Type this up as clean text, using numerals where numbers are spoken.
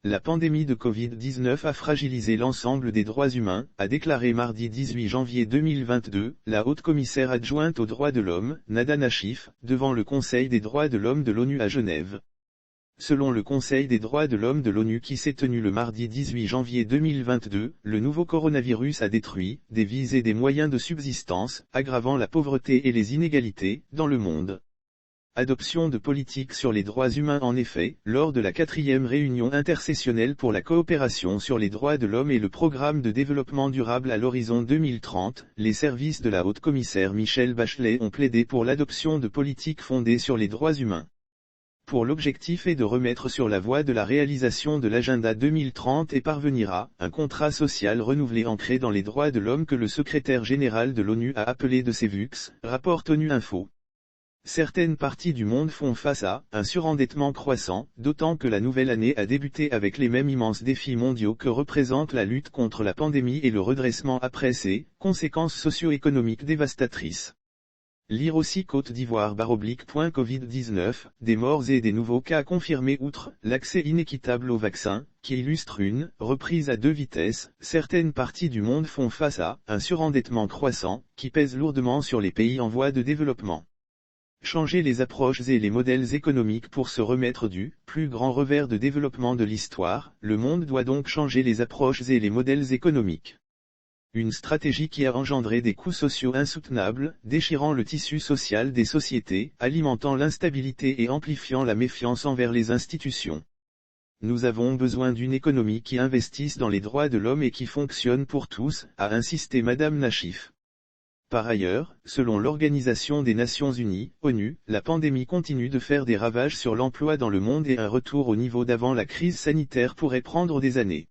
La pandémie de Covid-19 a fragilisé l'ensemble des droits humains, a déclaré mardi 18 janvier 2022, la haute-commissaire adjointe aux droits de l'homme, Nada Nachif, devant le Conseil des droits de l'homme de l'ONU à Genève. Selon le Conseil des droits de l'homme de l'ONU qui s'est tenu le mardi 18 janvier 2022, le nouveau coronavirus a détruit des vies et des moyens de subsistance, aggravant la pauvreté et les inégalités dans le monde. Adoption de politiques sur les droits humains. En effet, lors de la 4e réunion intersessionnelle pour la coopération sur les droits de l'homme et le programme de développement durable à l'horizon 2030, les services de la haute-commissaire Michelle Bachelet ont plaidé pour l'adoption de politiques fondées sur les droits humains. Pour l'objectif est de remettre sur la voie de la réalisation de l'agenda 2030 et parvenir à un contrat social renouvelé ancré dans les droits de l'homme que le secrétaire général de l'ONU a appelé de ses VUX, rapporte ONU Info. Certaines parties du monde font face à un surendettement croissant, d'autant que la nouvelle année a débuté avec les mêmes immenses défis mondiaux que représentent la lutte contre la pandémie et le redressement après ses conséquences socio-économiques dévastatrices. Lire aussi Côte d'Ivoire /Covid-19, des morts et des nouveaux cas confirmés. Outre l'accès inéquitable au vaccin, qui illustre une reprise à deux vitesses, certaines parties du monde font face à un surendettement croissant, qui pèse lourdement sur les pays en voie de développement. Changer les approches et les modèles économiques pour se remettre du plus grand revers de développement de l'histoire, le monde doit donc changer les approches et les modèles économiques. Une stratégie qui a engendré des coûts sociaux insoutenables, déchirant le tissu social des sociétés, alimentant l'instabilité et amplifiant la méfiance envers les institutions. Nous avons besoin d'une économie qui investisse dans les droits de l'homme et qui fonctionne pour tous, a insisté Madame Nachif. Par ailleurs, selon l'Organisation des Nations Unies, ONU, la pandémie continue de faire des ravages sur l'emploi dans le monde et un retour au niveau d'avant la crise sanitaire pourrait prendre des années.